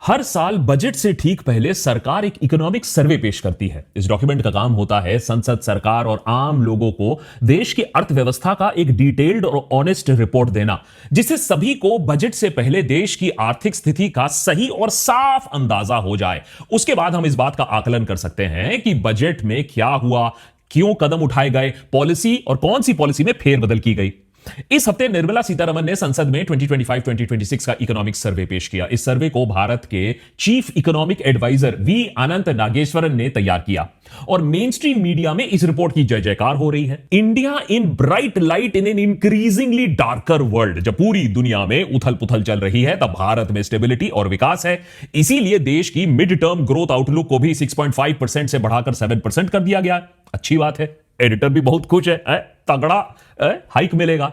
हर साल बजट से ठीक पहले सरकार एक इकोनॉमिक सर्वे पेश करती है। इस डॉक्यूमेंट का काम होता है संसद, सरकार और आम लोगों को देश की अर्थव्यवस्था का एक डिटेल्ड और ऑनेस्ट रिपोर्ट देना, जिससे सभी को बजट से पहले देश की आर्थिक स्थिति का सही और साफ अंदाजा हो जाए। उसके बाद हम इस बात का आकलन कर सकते हैं कि बजट में क्या हुआ, क्यों कदम उठाए गए, पॉलिसी और कौन सी पॉलिसी में फेरबदल की गई। इस हफ्ते निर्मला सीतारमण ने संसद में 2025-2026 का इकोनॉमिक सर्वे पेश किया। इस सर्वे को भारत के चीफ इकोनॉमिक एडवाइजर वी अनंत नागेश्वरन ने तैयार किया और मेन स्ट्रीम मीडिया में इस रिपोर्ट की जय जयकार हो रही है। India in bright light in an increasingly darker world. जब पूरी दुनिया में उथल पुथल चल रही है, तब भारत में स्टेबिलिटी और विकास है। इसीलिए देश की मिड टर्म ग्रोथ आउटलुक को भी 6.5% से बढ़ाकर 7% कर दिया गया। अच्छी बात है, एडिटर भी बहुत खुश है, तगड़ा हाइक मिलेगा।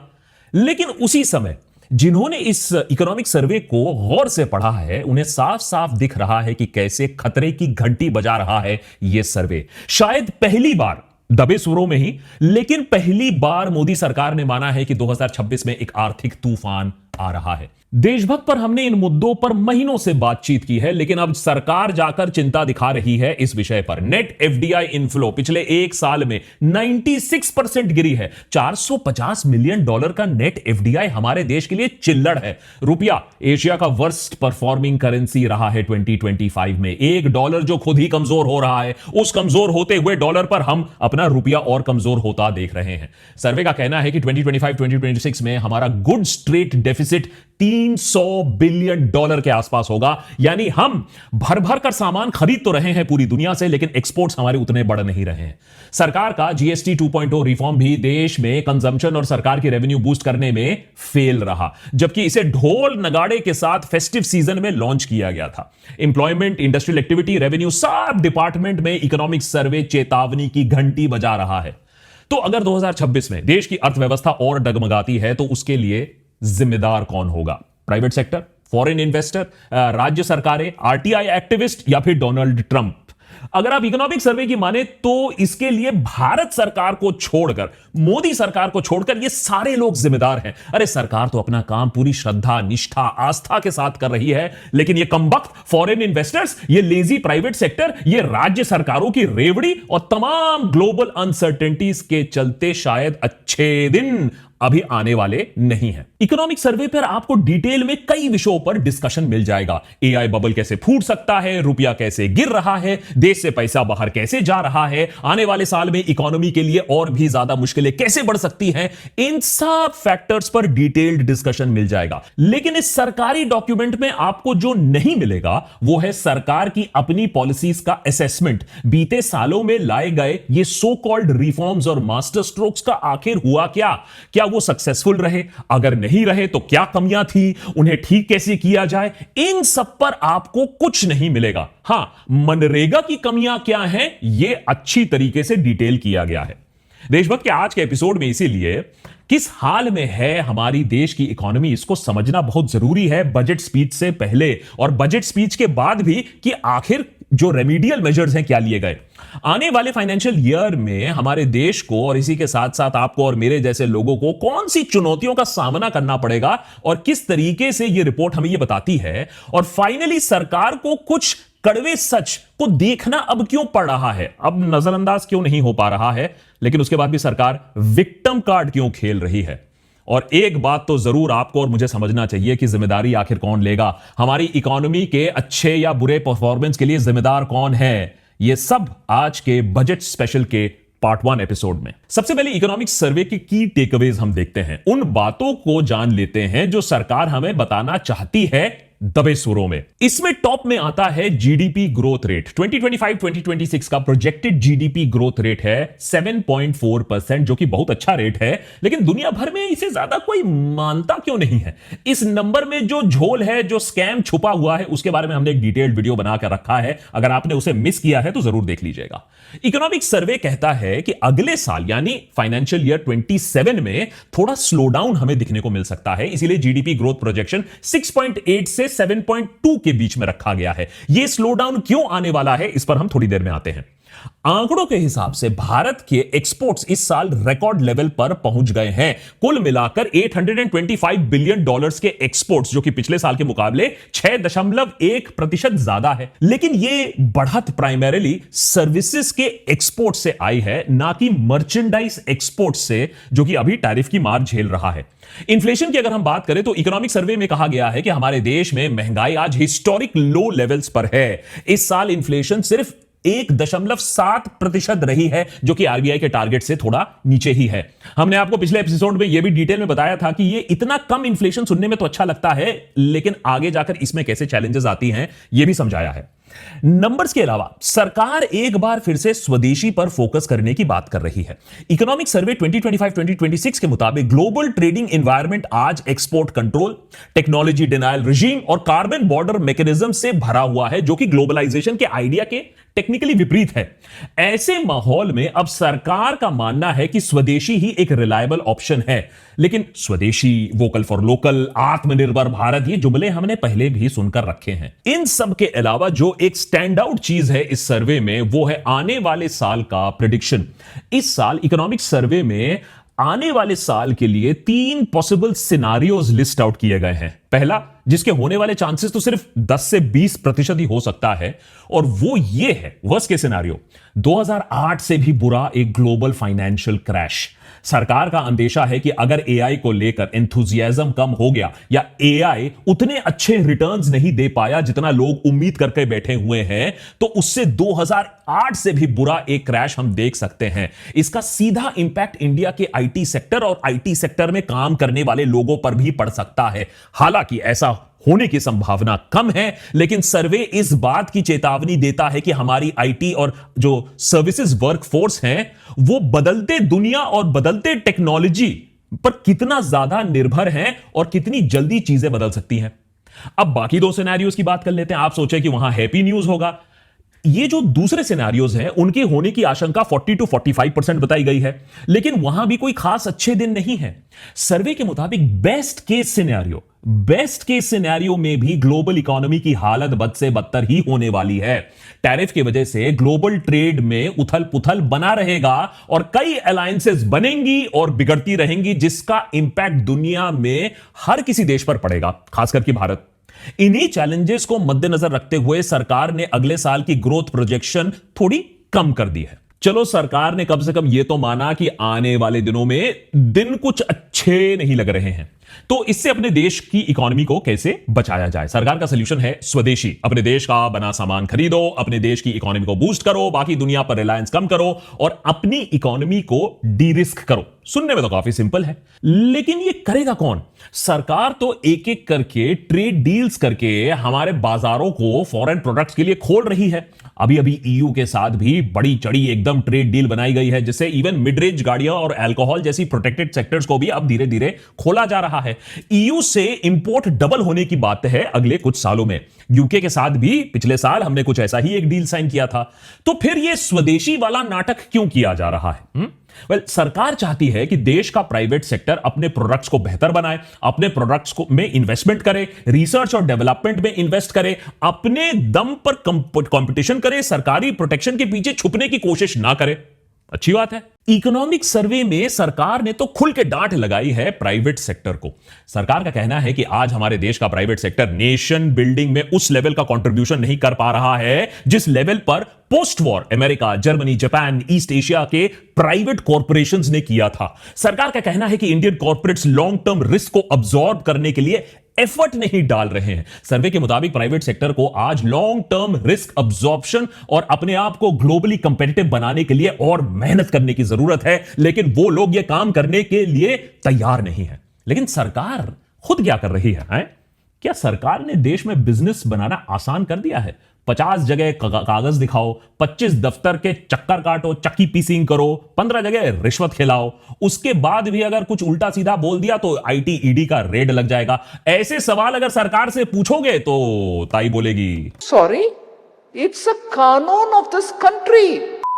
लेकिन उसी समय जिन्होंने इस इकोनॉमिक सर्वे को गौर से पढ़ा है, उन्हें साफ साफ दिख रहा है कि कैसे खतरे की घंटी बजा रहा है यह सर्वे। शायद पहली बार, दबे सुरों में ही, लेकिन पहली बार मोदी सरकार ने माना है कि 2026 में एक आर्थिक तूफान आ रहा है। देशभक्त पर हमने इन मुद्दों पर महीनों से बातचीत की है, लेकिन अब सरकार जाकर चिंता दिखा रही है इस विषय पर। नेट एफडीआई इनफ्लो पिछले एक साल में 96% गिरी है। $450 मिलियन का नेट एफडीआई हमारे देश के लिए चिल्लड़ है। रुपया एशिया का वर्स्ट परफॉर्मिंग करेंसी रहा है 2025 में। $1 जो खुद ही कमजोर हो रहा है, उस कमजोर होते हुए डॉलर पर हम अपना रुपया और कमजोर होता देख रहे हैं। सर्वे का कहना है कि 2025-2026 में हमारा गुड्स ट्रेड डेफिसिट $300 बिलियन के आसपास होगा। यानी हम भर भर कर सामान खरीद तो रहे हैं पूरी दुनिया से, लेकिन एक्सपोर्ट्स हमारे उतने बढ़ नहीं रहे हैं। सरकार का जीएसटी 2.0 रिफॉर्म भी देश में कंजम्पशन और सरकार की रेवेन्यू बूस्ट करने में फेल रहा, जबकि इसे ढोल नगाड़े के साथ फेस्टिव सीजन में लॉन्च किया गया था। इंप्लॉयमेंट, इंडस्ट्रियल एक्टिविटी, रेवेन्यू, सब डिपार्टमेंट में इकोनॉमिक सर्वे चेतावनी की घंटी बजा रहा है। तो अगर 2026 में देश की अर्थव्यवस्था और डगमगाती है, तो उसके लिए जिम्मेदार कौन होगा? प्राइवेट सेक्टर, फॉरेन इन्वेस्टर, राज्य सरकारें, आरटीआई एक्टिविस्ट या फिर डोनाल्ड ट्रंप? अगर आप इकोनॉमिक सर्वे की माने तो इसके लिए भारत सरकार को छोड़कर, मोदी सरकार को छोड़कर ये सारे लोग जिम्मेदार हैं। अरे सरकार तो अपना काम पूरी श्रद्धा, निष्ठा, आस्था के साथ कर रही है, लेकिन ये कमबख्त फॉरेन इन्वेस्टर्स, ये लेजी प्राइवेट सेक्टर, ये राज्य सरकारों की रेवड़ी और तमाम ग्लोबल अनसर्टेनिटीज के चलते शायद अच्छे दिन अभी आने वाले नहीं है। इकोनॉमिक सर्वे पर आपको डिटेल में कई विषयों पर डिस्कशन मिल जाएगा। एआई बबल कैसे फूट सकता है, रुपया कैसे गिर रहा है, देश से पैसा बाहर कैसे जा रहा है, आने वाले साल में इकोनॉमी के लिए और भी ज्यादा मुश्किलें कैसे बढ़ सकती हैं। इन सब फैक्टर्स पर डिटेल्ड डिस्कशन मिल जाएगा। लेकिन इस सरकारी डॉक्यूमेंट में आपको जो नहीं मिलेगा वो है सरकार की अपनी पॉलिसीज का असेसमेंट। बीते सालों में लाए गए ये सो कॉल्ड रिफॉर्म्स और मास्टर स्ट्रोक्स का आखिर हुआ क्या वो सक्सेसफुल रहे? अगर नहीं रहे तो क्या कमियां थी, उन्हें ठीक कैसे किया जाए? इन सब पर आपको कुछ नहीं मिलेगा। हां, मनरेगा की कमियां क्या हैं, यह अच्छी तरीके से डिटेल किया गया है। देशभक्त के आज के एपिसोड में इसीलिए किस हाल में है हमारी देश की इकोनॉमी, इसको समझना बहुत जरूरी है। बजट स्पीच से पहले और बजट स्पीच के बाद भी कि आखिर जो रेमीडियल मेजर्स हैं क्या लिए गए। आने वाले फाइनेंशियल ईयर में हमारे देश को और इसी के साथ साथ आपको और मेरे जैसे लोगों को कौन सी चुनौतियों का सामना करना पड़ेगा और किस तरीके से यह रिपोर्ट हमें यह बताती है। और फाइनली सरकार को कुछ कड़वे सच को देखना अब क्यों पड़ रहा है, अब नजरअंदाज क्यों नहीं हो पा रहा है, लेकिन उसके बाद भी सरकार विक्टिम कार्ड क्यों खेल रही है। और एक बात तो जरूर आपको और मुझे समझना चाहिए कि जिम्मेदारी आखिर कौन लेगा। हमारी इकोनॉमी के अच्छे या बुरे परफॉर्मेंस के लिए जिम्मेदार कौन है, यह सब आज के बजट स्पेशल के पार्ट 1 एपिसोड में। सबसे पहले इकोनॉमिक सर्वे के की टेकअवेज हम देखते हैं, उन बातों को जान लेते हैं जो सरकार हमें बताना चाहती है दबे सुरों में। इसमें टॉप में आता है जीडीपी ग्रोथ रेट। 2025-2026 का प्रोजेक्टेड जीडीपी ग्रोथ रेट है 7.4%, जो कि बहुत अच्छा रेट है, लेकिन दुनिया भर में इसे ज्यादा कोई मानता क्यों नहीं है। इस नंबर में जो झोल है, जो स्कैम छुपा हुआ है, उसके बारे में हमने एक डिटेल्ड वीडियो बनाकर रखा है। अगर आपने उसे मिस किया है तो जरूर देख लीजिएगा। इकोनॉमिक सर्वे कहता है कि अगले साल यानी फाइनेंशियल ईयर 27 में थोड़ा स्लो डाउन हमें दिखने को मिल सकता है। इसीलिए जीडीपी ग्रोथ प्रोजेक्शन 6.8 से 7.2 के बीच में रखा गया है। यह स्लो डाउन क्यों आने वाला है, इस पर हम थोड़ी देर में आते हैं। आंकड़ों के हिसाब से भारत के एक्सपोर्ट्स इस साल रिकॉर्ड लेवल पर पहुंच गए हैं। कुल मिलाकर 825 बिलियन डॉलर्स के एक्सपोर्ट्स, जो कि पिछले साल के मुकाबले 6.1% ज्यादा है। लेकिन यह बढ़त प्राइमरीली सर्विसेज के एक्सपोर्ट से आई है, ना कि मर्चेंडाइज एक्सपोर्ट से, जो कि अभी टैरिफ की मार झेल रहा है। इन्फ्लेशन की अगर हम बात करें तो इकोनॉमिक सर्वे में कहा गया है कि हमारे देश में महंगाई आज हिस्टोरिक लो लेवल्स पर है। इस साल इन्फ्लेशन सिर्फ 1.7% रही है, जो कि आरबीआई के टारगेट से थोड़ा नीचे ही है। हमने आपको पिछले एपिसोड में यह भी डिटेल में बताया था कि यह इतना कम इन्फ्लेशन सुनने में तो अच्छा लगता है, लेकिन आगे जाकर इसमें कैसे चैलेंजेस आती हैं यह भी समझाया है। नंबर्स के अलावा सरकार एक बार फिर से स्वदेशी पर फोकस करने की बात कर रही है। इकोनॉमिक सर्वे 2025-2026 के मुताबिक ग्लोबल ट्रेडिंग एनवायरनमेंट आज export control, technology denial regime और कार्बन बॉर्डर मैकेनिज्म से भरा हुआ है, जो कि ग्लोबलाइजेशन के आइडिया के टेक्निकली विपरीत है। ऐसे माहौल में अब सरकार का मानना है कि स्वदेशी ही एक रिलायबल ऑप्शन है। लेकिन स्वदेशी, वोकल फॉर लोकल, आत्मनिर्भर भारत, ये जुमले हमने पहले भी सुनकर रखे हैं। इन सब के अलावा जो एक स्टैंड आउट चीज है इस सर्वे में, वो है आने वाले साल का प्रेडिक्शन। इस साल इकोनॉमिक सर्वे में आने वाले साल के लिए 3 पॉसिबल सिनारियोज लिस्ट आउट किए गए हैं। पहला, जिसके होने वाले चांसेस तो सिर्फ 10 से 20% ही हो सकता है, और वो ये है वर्स्ट केस सिनारियो, 2008 से भी बुरा एक ग्लोबल फाइनेंशियल क्रैश। सरकार का अंदेशा है कि अगर एआई को लेकर एंथुजियाज्म कम हो गया या एआई उतने अच्छे रिटर्न्स नहीं दे पाया जितना लोग उम्मीद करके बैठे हुए हैं, तो उससे 2008 से भी बुरा एक क्रैश हम देख सकते हैं। इसका सीधा इंपैक्ट इंडिया के आईटी सेक्टर और आईटी सेक्टर में काम करने वाले लोगों पर भी पड़ सकता है। हालांकि ऐसा होने की संभावना कम है, लेकिन सर्वे इस बात की चेतावनी देता है कि हमारी आईटी और जो सर्विसेज वर्कफोर्स हैं, वो बदलते दुनिया और बदलते टेक्नोलॉजी पर कितना ज्यादा निर्भर हैं और कितनी जल्दी चीजें बदल सकती हैं। अब बाकी 2 सिनेरियोज की बात कर लेते हैं। आप सोचे कि वहां हैप्पी न्यूज होगा। ये जो दूसरे सिनेरियोज हैं, उनके होने की आशंका 40 to 45% बताई गई है, लेकिन वहां भी कोई खास अच्छे दिन नहीं है। सर्वे के मुताबिक बेस्ट केस सिनेरियो में भी ग्लोबल इकोनॉमी की हालत बद से बदतर ही होने वाली है। टैरिफ की वजह से ग्लोबल ट्रेड में उथल पुथल बना रहेगा और कई अलायंसेस बनेंगी और बिगड़ती रहेंगी, जिसका इंपैक्ट दुनिया में हर किसी देश पर पड़ेगा, खासकर कि भारत। इन्हीं चैलेंजेस को मद्देनजर रखते हुए सरकार ने अगले साल की ग्रोथ प्रोजेक्शन थोड़ी कम कर दी है। चलो, सरकार ने कम से कम यह तो माना कि आने वाले दिनों में दिन कुछ अच्छे नहीं लग रहे हैं, तो इससे अपने देश की इकोनॉमी को कैसे बचाया जाए। सरकार का सलूशन है स्वदेशी। अपने देश का बना सामान खरीदो, अपने देश की इकोनॉमी को बूस्ट करो, बाकी दुनिया पर रिलायंस कम करो और अपनी इकोनॉमी को डी रिस्क करो। सुनने में तो काफी सिंपल है, लेकिन ये करेगा कौन? सरकार तो एक एक करके ट्रेड डील्स करके हमारे बाजारों को फॉरेन प्रोडक्ट्स के लिए खोल रही है। अभी अभी ईयू के साथ भी बड़ी चढ़ी एकदम ट्रेड डील बनाई गई है, जिससे इवन मिड रेंज गाड़ियां और अल्कोहल जैसी प्रोटेक्टेड सेक्टर्स को भी अब धीरे धीरे खोला जा रहा है। ईयू से इंपोर्ट डबल होने की बात है अगले कुछ सालों में। यूके के साथ भी पिछले साल हमने कुछ ऐसा ही एक डील साइन किया था। तो फिर यह स्वदेशी वाला नाटक क्यों किया जा रहा है? सरकार चाहती है कि देश का प्राइवेट सेक्टर अपने प्रोडक्ट्स को बेहतर बनाए, अपने प्रोडक्ट्स को में इन्वेस्टमेंट करे, रिसर्च और डेवलपमेंट में इन्वेस्ट करे, अपने दम पर कंपटीशन करे, सरकारी प्रोटेक्शन के पीछे छुपने की कोशिश ना करे। अच्छी बात है। इकोनॉमिक सर्वे में सरकार ने तो खुल के डांट लगाई है प्राइवेट सेक्टर को। सरकार का कहना है कि आज हमारे देश का प्राइवेट सेक्टर नेशन बिल्डिंग में उस लेवल का कंट्रीब्यूशन नहीं कर पा रहा है जिस लेवल पर post war America, Germany, Japan, east Asia के प्राइवेट कॉर्पोरेशंस ने किया था। सरकार का कहना है कि Indian corporates long term risk को अब्सॉर्ब करने के लिए एफर्ट नहीं डाल रहे हैं। सर्वे के मुताबिक प्राइवेट सेक्टर को आज लॉन्ग टर्म रिस्क अब्सॉर्प्शन और अपने आप को ग्लोबली कंपेटिटिव बनाने के लिए और मेहनत करने की जरूरत है, लेकिन वो लोग ये काम करने के लिए तैयार नहीं है। लेकिन सरकार खुद क्या कर रही है? क्या सरकार ने देश में बिजनेस बनाना आसान कर दिया है? 50 जगह कागज दिखाओ, 25 दफ्तर के चक्कर काटो, चक्की पीसिंग करो, 15 जगह रिश्वत खिलाओ, उसके बाद भी अगर कुछ उल्टा सीधा बोल दिया तो आईटी ईडी का रेड लग जाएगा। ऐसे सवाल अगर सरकार से पूछोगे तो ताई बोलेगी, सॉरी, इट्स अ कानून ऑफ दिस कंट्री।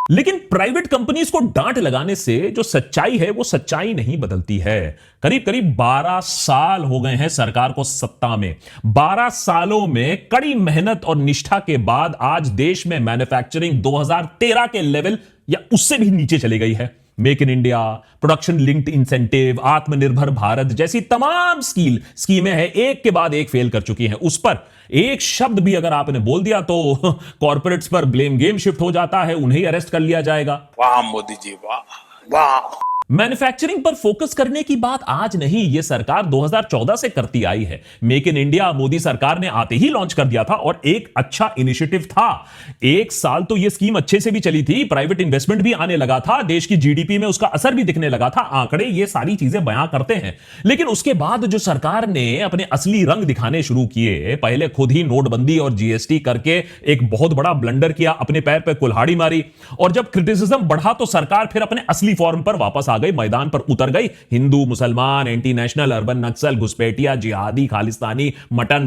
लेकिन प्राइवेट कंपनीज को डांट लगाने से जो सच्चाई है वो सच्चाई नहीं बदलती है। करीब करीब 12 साल हो गए हैं सरकार को सत्ता में। 12 सालों में कड़ी मेहनत और निष्ठा के बाद आज देश में मैन्युफैक्चरिंग 2013 के लेवल या उससे भी नीचे चली गई है। Make in India, production linked incentive, आत्मनिर्भर भारत जैसी तमाम स्कीमें हैं, एक के बाद एक फेल कर चुकी हैं। उस पर एक शब्द भी अगर आपने बोल दिया तो कॉर्पोरेट्स पर ब्लेम गेम शिफ्ट हो जाता है, उन्हें अरेस्ट कर लिया जाएगा। वाह मोदी जी, वाह वाह। मैन्युफैक्चरिंग पर फोकस करने की बात आज नहीं, यह सरकार 2014 से करती आई है। मेक इन इंडिया मोदी सरकार ने आते ही लॉन्च कर दिया था और एक अच्छा इनिशिएटिव था। एक साल तो यह स्कीम अच्छे से भी चली थी, प्राइवेट इन्वेस्टमेंट भी आने लगा था, देश की जीडीपी में उसका असर भी दिखने लगा था। आंकड़े ये सारी चीजें बयां करते हैं। लेकिन उसके बाद जो सरकार ने अपने असली रंग दिखाने शुरू किए, पहले खुद ही नोटबंदी और जीएसटी करके एक बहुत बड़ा ब्लंडर किया, अपने पैर पर कुल्हाड़ी मारी, और जब क्रिटिसिज्म बढ़ा तो सरकार फिर अपने असली फॉर्म पर वापस आ गई, मैदान पर उतर गई। हिंदू, मुसलमान, एंटी नेशनल, अर्बन नक्सल, घुसपैठिया, जिहादी, खालिस्तानी, मटन,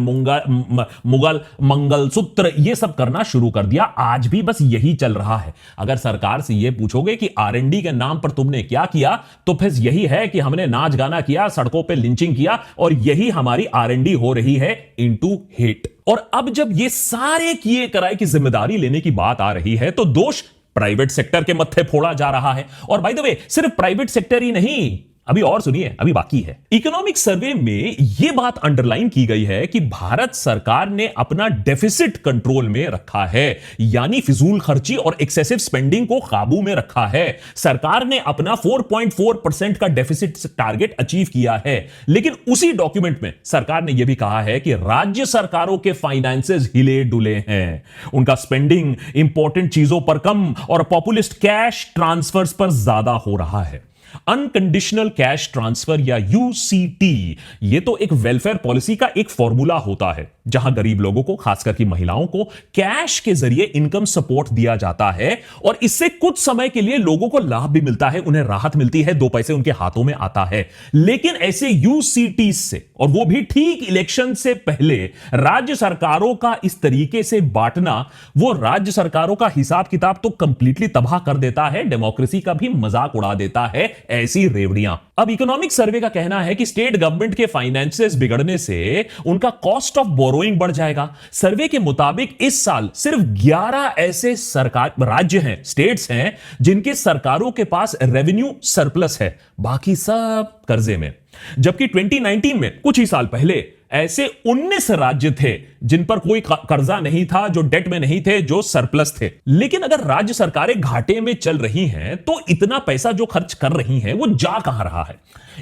मुगल, मंगलसूत्र, ये सब करना शुरू कर दिया। आज भी बस यही चल रहा है। अगर सरकार से यह पूछोगे कि आरएनडी के नाम पर तुमने क्या किया, तो फिर यही है कि हमने नाच गाना किया, सड़कों पे लिंचिंग किया, और यही हमारी आरएनडी हो रही है इनटू हेट। और अब जब ये सारे किए कराए की जिम्मेदारी लेने की बात आ रही है तो दोष प्राइवेट सेक्टर के मत्थे फोड़ा जा रहा है। और बाय द वे, सिर्फ प्राइवेट सेक्टर ही नहीं, अभी और सुनिए, अभी बाकी है। इकोनॉमिक सर्वे में यह बात अंडरलाइन की गई है कि भारत सरकार ने अपना डेफिसिट कंट्रोल में रखा है, यानी फिजूल खर्ची और एक्सेसिव स्पेंडिंग को काबू में रखा है। सरकार ने अपना 4.4% का डेफिसिट टारगेट अचीव किया है। लेकिन उसी डॉक्यूमेंट में सरकार ने यह भी कहा है कि राज्य सरकारों के फाइनेंसेस हिले डुले हैं, उनका स्पेंडिंग इंपॉर्टेंट चीजों पर कम और पॉपुलिस्ट कैश ट्रांसफर्स पर ज्यादा हो रहा है। अनकंडीशनल कैश ट्रांसफर या यूसीटी, यह तो एक वेलफेयर पॉलिसी का एक फॉर्मूला होता है, जहां गरीब लोगों को, खासकर की महिलाओं को, कैश के जरिए इनकम सपोर्ट दिया जाता है और इससे कुछ समय के लिए लोगों को लाभ भी मिलता है, उन्हें राहत मिलती है, 2 पैसे उनके हाथों में आता है। लेकिन ऐसे यूसीटी से, और वो भी ठीक इलेक्शन से पहले, राज्य सरकारों का इस तरीके से बांटना, वो राज्य सरकारों का हिसाब किताब तो कंप्लीटली तबाह कर देता है, डेमोक्रेसी का भी मजाक उड़ा देता है ऐसी रेवड़ियां। अब इकोनॉमिक सर्वे का कहना है कि स्टेट गवर्नमेंट के फाइनेंसेस बिगड़ने से उनका कॉस्ट ऑफ बोरोइंग बढ़ जाएगा। सर्वे के मुताबिक इस साल सिर्फ 11 ऐसे सरकार राज्य हैं, स्टेट्स हैं, जिनके सरकारों के पास रेवेन्यू सरप्लस है, बाकी सब कर्जे में। जबकि 2019 में, कुछ ही साल पहले, ऐसे 19 राज्य थे जिन पर कोई कर्जा नहीं था, जो डेट में नहीं थे, जो सरप्लस थे। लेकिन अगर राज्य सरकारें घाटे में चल रही हैं तो इतना पैसा जो खर्च कर रही हैं वो जा कहां रहा है?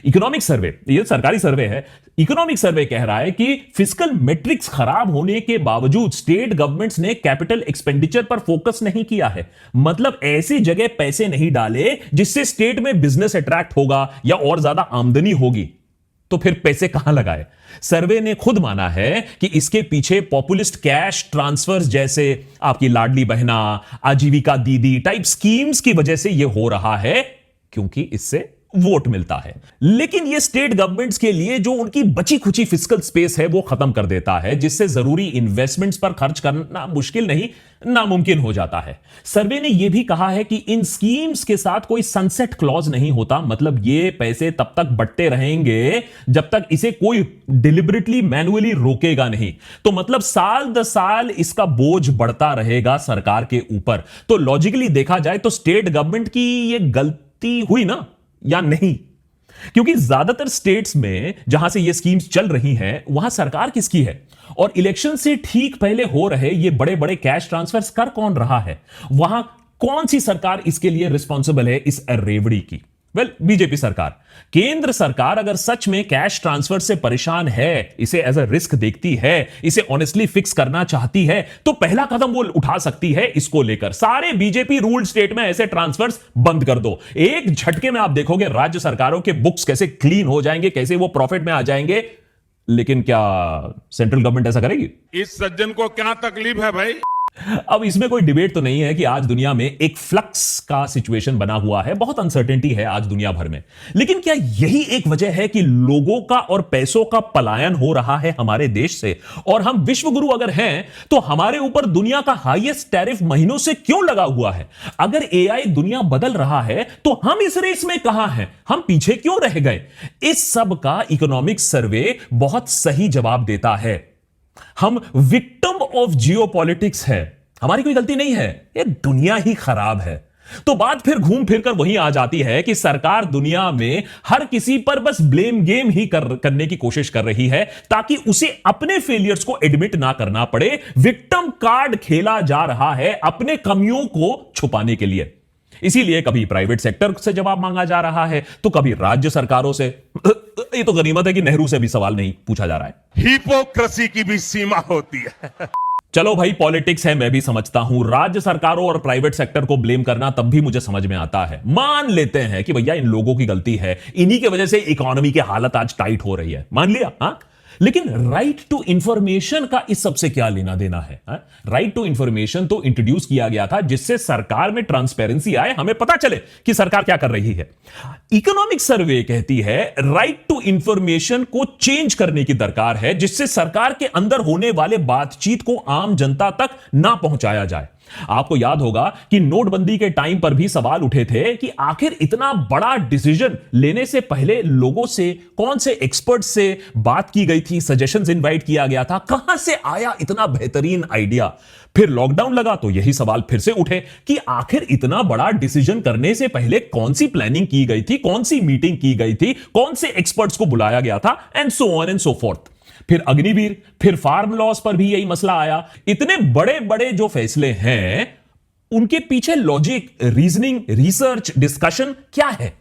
इकोनॉमिक सर्वे, ये सरकारी सर्वे है, इकोनॉमिक सर्वे कह रहा है कि फिस्कल मैट्रिक्स खराब होने के बावजूद स्टेट गवर्नमेंट्स ने कैपिटल एक्सपेंडिचर पर फोकस नहीं किया है। मतलब ऐसी जगह पैसे नहीं डाले जिससे स्टेट में बिजनेस अट्रैक्ट होगा या और ज्यादा आमदनी होगी, तो फिर पैसे कहां लगाए? सर्वे ने खुद माना है कि इसके पीछे पॉपुलिस्ट कैश ट्रांसफर्स जैसे आपकी लाडली बहना, आजीविका दीदी टाइप स्कीम्स की वजह से यह हो रहा है, क्योंकि इससे वोट मिलता है। लेकिन यह स्टेट गवर्नमेंट्स के लिए जो उनकी बची खुची फिस्कल स्पेस है वो खत्म कर देता है, जिससे जरूरी इन्वेस्टमेंट्स पर खर्च करना मुश्किल नहीं, नामुमकिन हो जाता है। सर्वे ने यह भी कहा है कि इन स्कीम्स के साथ कोई सनसेट क्लॉज नहीं होता, मतलब ये पैसे तब तक बंटते रहेंगे जब तक इसे कोई डिलिबरेटली मैन्युअली रोकेगा नहीं। तो मतलब साल दर साल इसका बोझ बढ़ता रहेगा सरकार के ऊपर। तो लॉजिकली देखा जाए तो स्टेट गवर्नमेंट की यह गलती हुई ना, या नहीं? क्योंकि ज्यादातर स्टेट्स में जहां से ये स्कीम्स चल रही हैं, वहां सरकार किसकी है? और इलेक्शन से ठीक पहले हो रहे ये बड़े बड़े कैश ट्रांसफर्स कर कौन रहा है? वहां कौन सी सरकार इसके लिए रिस्पॉन्सिबल है, इस रेवड़ी की? बीजेपी सरकार। केंद्र सरकार अगर सच में कैश ट्रांसफर से परेशान है, इसे एज अ रिस्क देखती है, इसे ऑनेस्टली फिक्स करना चाहती है, तो पहला कदम वो उठा सकती है इसको लेकर। सारे बीजेपी रूल्ड स्टेट में ऐसे ट्रांसफर्स बंद कर दो। एक झटके में आप देखोगे राज्य सरकारों के बुक्स कैसे क्लीन हो जाएंगे, कैसे वो प्रॉफिट में आ जाएंगे। लेकिन क्या सेंट्रल गवर्नमेंट ऐसा करेगी? इस सज्जन को क्या तकलीफ है भाई? अब इसमें कोई डिबेट तो नहीं है कि आज दुनिया में एक फ्लक्स का सिचुएशन बना हुआ है, बहुत अनसर्टेनिटी है आज दुनिया भर में। लेकिन क्या यही एक वजह है कि लोगों का और पैसों का पलायन हो रहा है हमारे देश से? और हम विश्वगुरु अगर हैं तो हमारे ऊपर दुनिया का हाईएस्ट टैरिफ महीनों से क्यों लगा हुआ है? अगर एआई दुनिया बदल रहा है तो हम इस रेस में कहां हैं? हम पीछे क्यों रह गए? इस सब का इकोनॉमिक सर्वे बहुत सही जवाब देता है। हम विक्टिम ऑफ जियोपॉलिटिक्स है, हमारी कोई गलती नहीं है, ये दुनिया ही खराब है। तो बात फिर घूम फिर कर वहीं आ जाती है कि सरकार दुनिया में हर किसी पर बस ब्लेम गेम ही करने की कोशिश कर रही है ताकि उसे अपने फेलियर्स को एडमिट ना करना पड़े। विक्टिम कार्ड खेला जा रहा है अपने कमियों को छुपाने के लिए। इसीलिए कभी प्राइवेट सेक्टर से जवाब मांगा जा रहा है तो कभी राज्य सरकारों से। ये तो गनीमत है कि नेहरू से भी सवाल नहीं पूछा जा रहा है। हिपोक्रेसी की भी सीमा होती है। चलो भाई, पॉलिटिक्स है, मैं भी समझता हूं। राज्य सरकारों और प्राइवेट सेक्टर को ब्लेम करना तब भी मुझे समझ में आता है। मान लेते हैं कि भैया इन लोगों की गलती है, इन्हीं की वजह से इकोनॉमी की हालत आज टाइट हो रही है, मान लिया। हाँ, लेकिन राइट टू इंफॉर्मेशन का इस सबसे क्या लेना देना है? राइट टू इंफॉर्मेशन तो इंट्रोड्यूस किया गया था जिससे सरकार में ट्रांसपेरेंसी आए, हमें पता चले कि सरकार क्या कर रही है। इकोनॉमिक सर्वे कहती है राइट टू इंफॉर्मेशन को चेंज करने की दरकार है जिससे सरकार के अंदर होने वाले बातचीत को आम जनता तक ना पहुंचाया जाए। आपको याद होगा कि नोटबंदी के टाइम पर भी सवाल उठे थे कि आखिर इतना बड़ा डिसीजन लेने से पहले लोगों से, कौन से एक्सपर्ट से बात की गई थी, सजेशंस इनवाइट किया गया था, कहां से आया इतना बेहतरीन आइडिया। फिर लॉकडाउन लगा तो यही सवाल फिर से उठे कि आखिर इतना बड़ा डिसीजन करने से पहले कौन सी प्लानिंग की गई थी, कौन सी मीटिंग की गई थी, कौन से एक्सपर्ट्स को बुलाया गया था, and so on and so fourth. फिर अग्निवीर, फिर फार्म लॉस पर भी यही मसला आया। इतने बड़े बड़े जो फैसले हैं उनके पीछे लॉजिक, रीजनिंग, रिसर्च, डिस्कशन क्या है?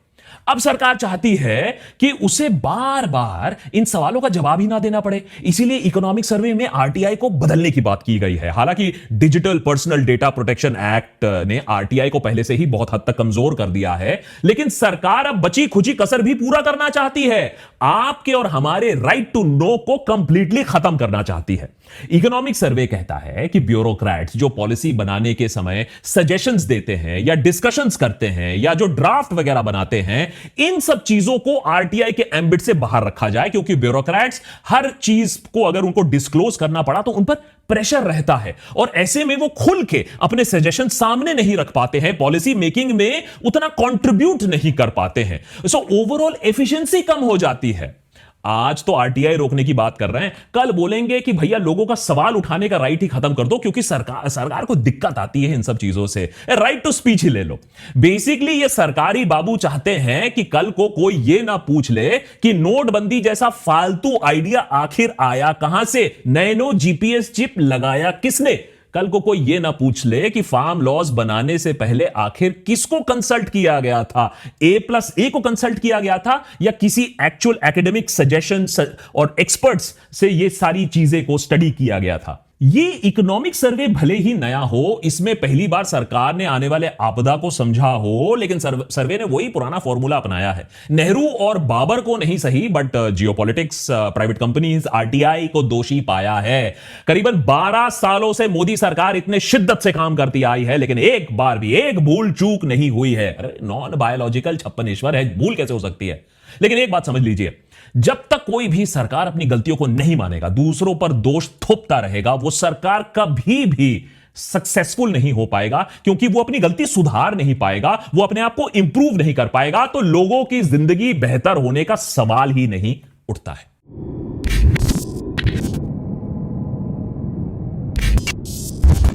अब सरकार चाहती है कि उसे बार बार इन सवालों का जवाब ही ना देना पड़े, इसीलिए इकोनॉमिक सर्वे में आरटीआई को बदलने की बात की गई है। हालांकि digital personal data protection act ने आरटीआई को पहले से ही बहुत हद तक कमजोर कर दिया है, लेकिन सरकार अब बची खुची कसर भी पूरा करना चाहती है। आपके और हमारे राइट टू नो को कंप्लीटली खत्म करना चाहती है। इकोनॉमिक सर्वे कहता है कि ब्यूरोक्रेट्स जो पॉलिसी बनाने के समय सजेशंस देते हैं या डिस्कशंस करते हैं या जो ड्राफ्ट वगैरह बनाते हैं, इन सब चीजों को आरटीआई के एम्बिट से बाहर रखा जाए, क्योंकि ब्यूरोक्रेट्स हर चीज को अगर उनको डिस्क्लोज करना पड़ा तो उन पर प्रेशर रहता है और ऐसे में वो खुल के अपने सजेशन सामने नहीं रख पाते हैं, पॉलिसी मेकिंग में उतना कंट्रीब्यूट नहीं कर पाते हैं। सो ओवरऑल एफिशिएंसी कम हो जाती है। आज तो आरटीआई रोकने की बात कर रहे हैं, कल बोलेंगे कि भैया लोगों का सवाल उठाने का राइट ही खत्म कर दो, क्योंकि सरकार को दिक्कत आती है इन सब चीजों से। राइट टू स्पीच ही ले लो। बेसिकली ये सरकारी बाबू चाहते हैं कि कल को कोई ये ना पूछ ले कि नोटबंदी जैसा फालतू आइडिया आखिर आया कहां से, नैनो जीपीएस चिप लगाया किसने। कल को कोई यह ना पूछ ले कि फार्म लॉज बनाने से पहले आखिर किसको कंसल्ट किया गया था, A+A को कंसल्ट किया गया था या किसी एक्चुअल एकेडमिक सजेशन और एक्सपर्ट्स से यह सारी चीजें को स्टडी किया गया था। ये इकोनॉमिक सर्वे भले ही नया हो, इसमें पहली बार सरकार ने आने वाले आपदा को समझा हो, लेकिन सर्वे ने वही पुराना फॉर्मूला अपनाया है। नेहरू और बाबर को नहीं सही, but geopolitics, private companies, RTI को दोषी पाया है। करीबन 12 सालों से मोदी सरकार इतने शिद्दत से काम करती आई है, लेकिन एक बार भी एक भूल चूक नहीं हुई है। अरे नॉन बायोलॉजिकल छप्पनेश्वर है, भूल कैसे हो सकती है? लेकिन एक बात समझ लीजिए, जब तक कोई भी सरकार अपनी गलतियों को नहीं मानेगा, दूसरों पर दोष थोपता रहेगा, वो सरकार कभी भी सक्सेसफुल नहीं हो पाएगा, क्योंकि वो अपनी गलती सुधार नहीं पाएगा, वो अपने आप को इंप्रूव नहीं कर पाएगा, तो लोगों की जिंदगी बेहतर होने का सवाल ही नहीं उठता है।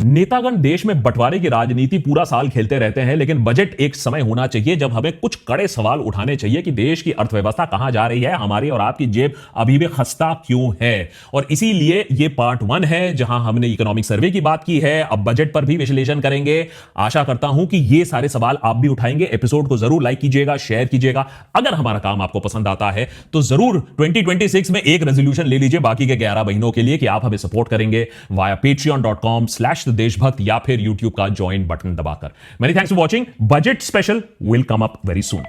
नेतागण देश में बंटवारे की राजनीति पूरा साल खेलते रहते हैं, लेकिन बजट एक समय होना चाहिए जब हमें कुछ कड़े सवाल उठाने चाहिए कि देश की अर्थव्यवस्था कहां जा रही है, हमारी और आपकी जेब अभी भी खस्ता क्यों है। और इसीलिए ये पार्ट 1 है जहां हमने इकोनॉमिक सर्वे की बात की है। अब बजट पर भी विश्लेषण करेंगे। आशा करता हूं कि ये सारे सवाल आप भी उठाएंगे। एपिसोड को जरूर लाइक कीजिएगा, शेयर कीजिएगा। अगर हमारा काम आपको पसंद आता है तो जरूर 2026 में एक रेजोल्यूशन ले लीजिए बाकी के 11 महीनों के लिए कि आप हमें सपोर्ट करेंगे वाया patreon.com/देशभक्त या फिर YouTube का ज्वाइन बटन दबाकर। Many thanks for watching. Budget special will come up very soon.